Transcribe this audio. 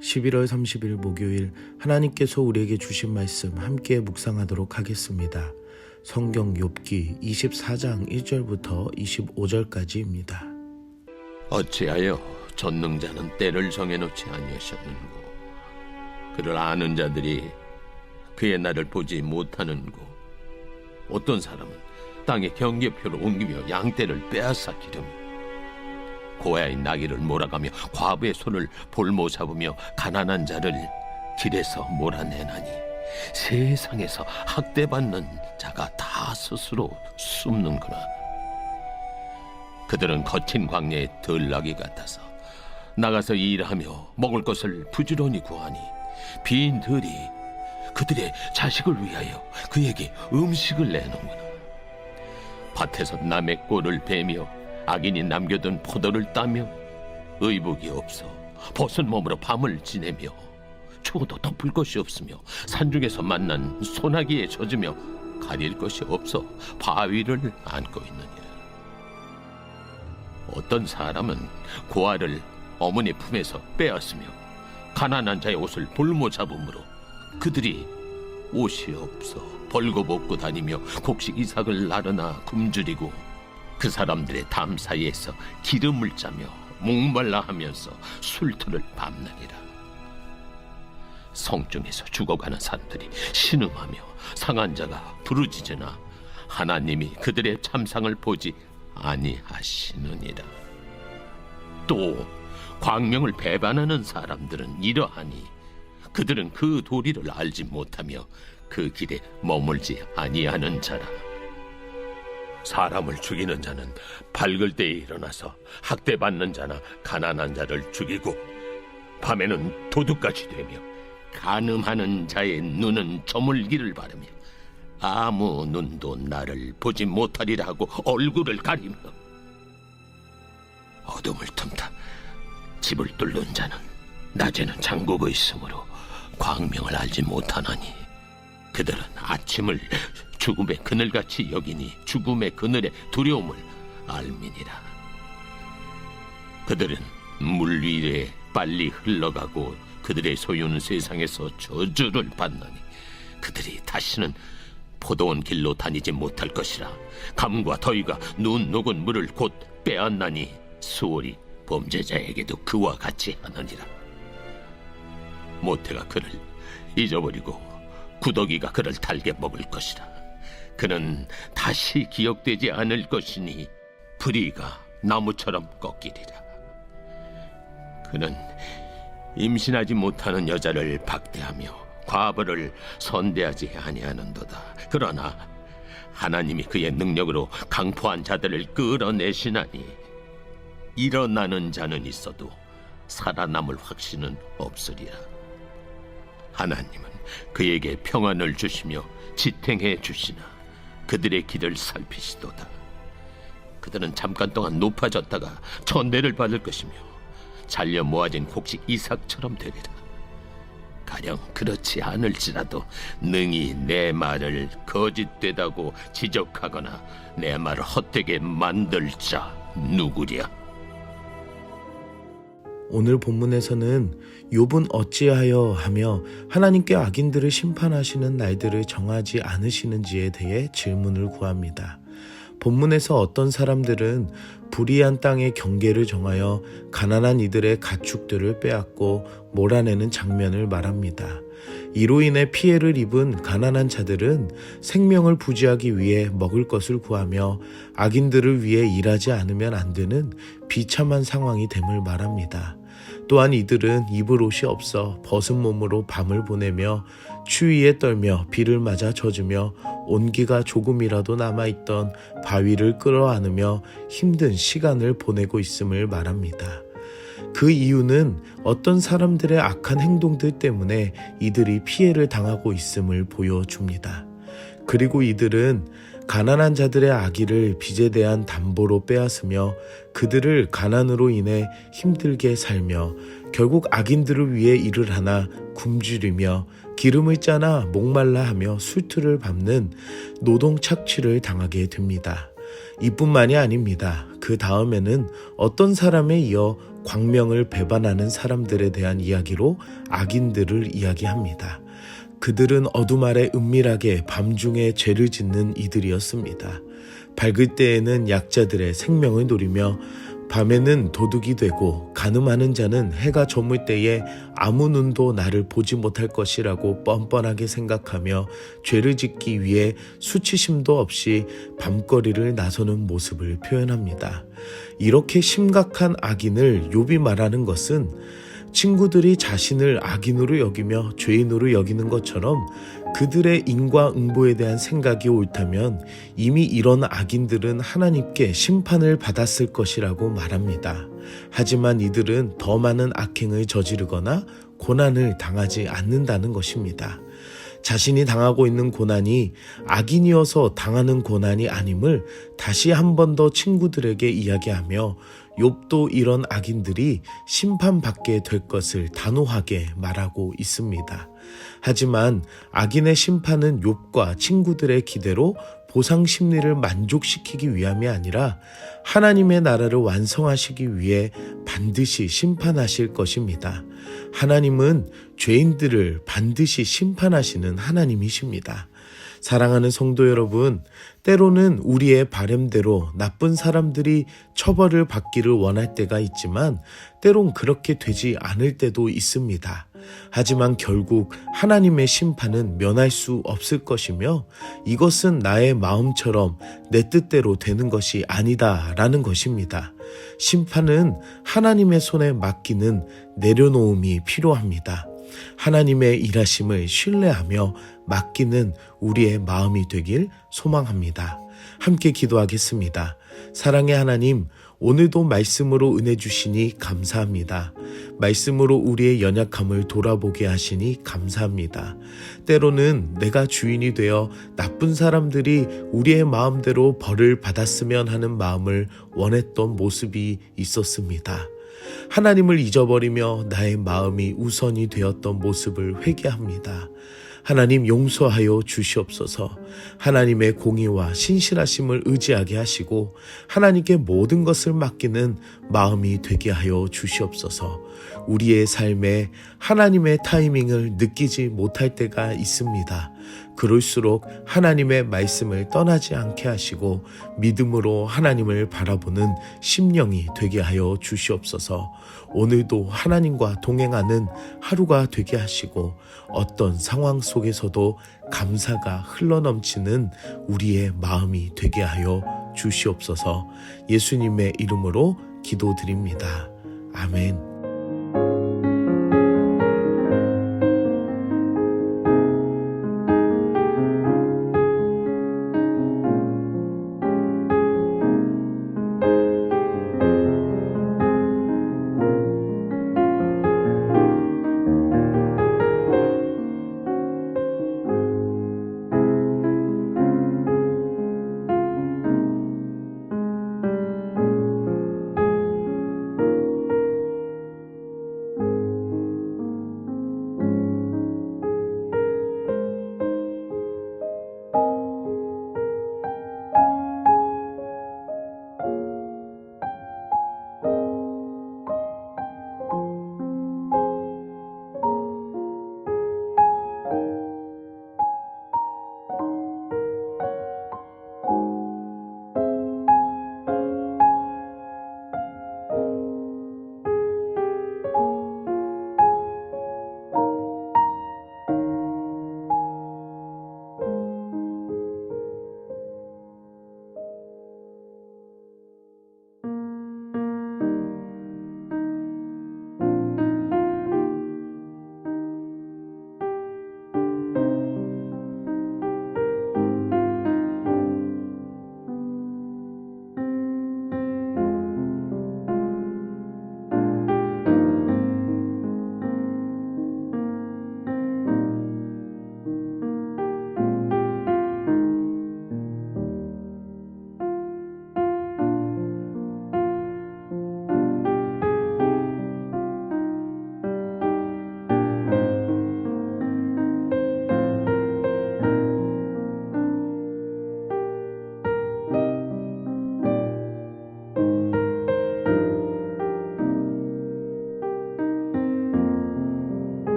11월 30일 목요일 하나님께서 우리에게 주신 말씀 함께 묵상하도록 하겠습니다. 성경 욥기 24장 1절부터 25절까지입니다. 어찌하여 전능자는 때를 정해놓지 아니하셨는고, 그를 아는 자들이 그의 날을 보지 못하는고, 어떤 사람은 땅의 경계표를 옮기며 양떼를 빼앗아 기르며 고아인 나귀를 몰아가며 과부의 손을 볼모 잡으며 가난한 자를 길에서 몰아내나니 세상에서 학대받는 자가 다 스스로 숨는구나. 그들은 거친 광야의 들나귀 같아서 나가서 일하며 먹을 것을 부지런히 구하니 빈 들이 그들의 자식을 위하여 그에게 음식을 내놓는구나. 밭에서 남의 꼴을 베며 악인이 남겨둔 포도를 따며 의복이 없어 벗은 몸으로 밤을 지내며 추워도 덮을 것이 없으며 산중에서 만난 소나기에 젖으며 가릴 것이 없어 바위를 안고 있느니라. 어떤 사람은 고아를 어머니 품에서 빼앗으며 가난한 자의 옷을 볼모 잡음으로 그들이 옷이 없어 벌거벗고 다니며 곡식 이삭을 나르나 굶주리고 그 사람들의 담 사이에서 기름을 짜며 목말라 하면서 술틀을 밟느니라. 성중에서 죽어가는 사람들이 신음하며 상한 자가 부르짖으나 하나님이 그들의 참상을 보지 아니하시느니라. 또 광명을 배반하는 사람들은 이러하니 그들은 그 도리를 알지 못하며 그 길에 머물지 아니하는 자라. 사람을 죽이는 자는 밝을 때에 일어나서 학대받는 자나 가난한 자를 죽이고 밤에는 도둑같이 되며 간음하는 자의 눈은 저물기를 바라며 아무 눈도 나를 보지 못하리라 하고 얼굴을 가리며 어둠을 틈타 집을 뚫는 자는 낮에는 잠그고 있으므로 광명을 알지 못하나니 그들은 아침을 죽음의 그늘같이 여기니 죽음의 그늘의 두려움을 알미니라. 그들은 물 위에 빨리 흘러가고 그들의 소유는 세상에서 저주를 받나니 그들이 다시는 포도원 길로 다니지 못할 것이라. 감과 더위가 눈 녹은 물을 곧 빼앗나니 수월이 범죄자에게도 그와 같이 하느니라. 모태가 그를 잊어버리고 구더기가 그를 달게 먹을 것이라. 그는 다시 기억되지 않을 것이니 불의가 나무처럼 꺾이리라. 그는 임신하지 못하는 여자를 박대하며 과부를 선대하지 아니하는도다. 그러나 하나님이 그의 능력으로 강포한 자들을 끌어내시나니 일어나는 자는 있어도 살아남을 확신은 없으리라. 하나님은 그에게 평안을 주시며 지탱해 주시나 그들의 길을 살피시도다. 그들은 잠깐 동안 높아졌다가 천대를 받을 것이며 잘려 모아진 곡식 이삭처럼 되리라. 가령 그렇지 않을지라도 능히 내 말을 거짓되다고 지적하거나 내 말을 헛되게 만들 자 누구랴. 오늘 본문에서는 욥은 어찌하여 하며 하나님께 악인들을 심판하시는 날들을 정하지 않으시는지에 대해 질문을 구합니다. 본문에서 어떤 사람들은 불의한 땅의 경계를 정하여 가난한 이들의 가축들을 빼앗고 몰아내는 장면을 말합니다. 이로 인해 피해를 입은 가난한 자들은 생명을 부지하기 위해 먹을 것을 구하며 악인들을 위해 일하지 않으면 안 되는 비참한 상황이 됨을 말합니다. 또한 이들은 입을 옷이 없어 벗은 몸으로 밤을 보내며 추위에 떨며 비를 맞아 젖으며 온기가 조금이라도 남아있던 바위를 끌어안으며 힘든 시간을 보내고 있음을 말합니다. 그 이유는 어떤 사람들의 악한 행동들 때문에 이들이 피해를 당하고 있음을 보여줍니다. 그리고 이들은 가난한 자들의 악의를 빚에 대한 담보로 빼앗으며 그들을 가난으로 인해 힘들게 살며 결국 악인들을 위해 일을 하나 굶주리며 기름을 짜나 목말라 하며 술틀을 밟는 노동 착취를 당하게 됩니다. 이뿐만이 아닙니다. 그 다음에는 어떤 사람에 이어 광명을 배반하는 사람들에 대한 이야기로 악인들을 이야기합니다. 그들은 어둠 아래 은밀하게 밤중에 죄를 짓는 이들이었습니다. 밝을 때에는 약자들의 생명을 노리며 밤에는 도둑이 되고 가늠하는 자는 해가 저물 때에 아무 눈도 나를 보지 못할 것이라고 뻔뻔하게 생각하며 죄를 짓기 위해 수치심도 없이 밤거리를 나서는 모습을 표현합니다. 이렇게 심각한 악인을 욥이 말하는 것은 친구들이 자신을 악인으로 여기며 죄인으로 여기는 것처럼 그들의 인과응보에 대한 생각이 옳다면 이미 이런 악인들은 하나님께 심판을 받았을 것이라고 말합니다. 하지만 이들은 더 많은 악행을 저지르거나 고난을 당하지 않는다는 것입니다. 자신이 당하고 있는 고난이 악인이어서 당하는 고난이 아님을 다시 한 번 더 친구들에게 이야기하며 욥도 이런 악인들이 심판받게 될 것을 단호하게 말하고 있습니다. 하지만 악인의 심판은 욥과 친구들의 기대로 보상 심리를 만족시키기 위함이 아니라 하나님의 나라를 완성하시기 위해 반드시 심판하실 것입니다. 하나님은 죄인들을 반드시 심판하시는 하나님이십니다. 사랑하는 성도 여러분, 때로는 우리의 바램대로 나쁜 사람들이 처벌을 받기를 원할 때가 있지만 때론 그렇게 되지 않을 때도 있습니다. 하지만 결국 하나님의 심판은 면할 수 없을 것이며 이것은 나의 마음처럼 내 뜻대로 되는 것이 아니다라는 것입니다. 심판은 하나님의 손에 맡기는 내려놓음이 필요합니다. 하나님의 일하심을 신뢰하며 맡기는 우리의 마음이 되길 소망합니다. 함께 기도하겠습니다. 사랑의 하나님, 오늘도 말씀으로 은혜 주시니 감사합니다. 말씀으로 우리의 연약함을 돌아보게 하시니 감사합니다. 때로는 내가 주인이 되어 나쁜 사람들이 우리의 마음대로 벌을 받았으면 하는 마음을 원했던 모습이 있었습니다. 하나님을 잊어버리며 나의 마음이 우선이 되었던 모습을 회개합니다. 하나님 용서하여 주시옵소서. 하나님의 공의와 신실하심을 의지하게 하시고 하나님께 모든 것을 맡기는 마음이 되게 하여 주시옵소서. 우리의 삶에 하나님의 타이밍을 느끼지 못할 때가 있습니다. 그럴수록 하나님의 말씀을 떠나지 않게 하시고 믿음으로 하나님을 바라보는 심령이 되게 하여 주시옵소서. 오늘도 하나님과 동행하는 하루가 되게 하시고 어떤 상황 속에서도 감사가 흘러넘치는 우리의 마음이 되게 하여 주시옵소서. 예수님의 이름으로 기도드립니다. 아멘.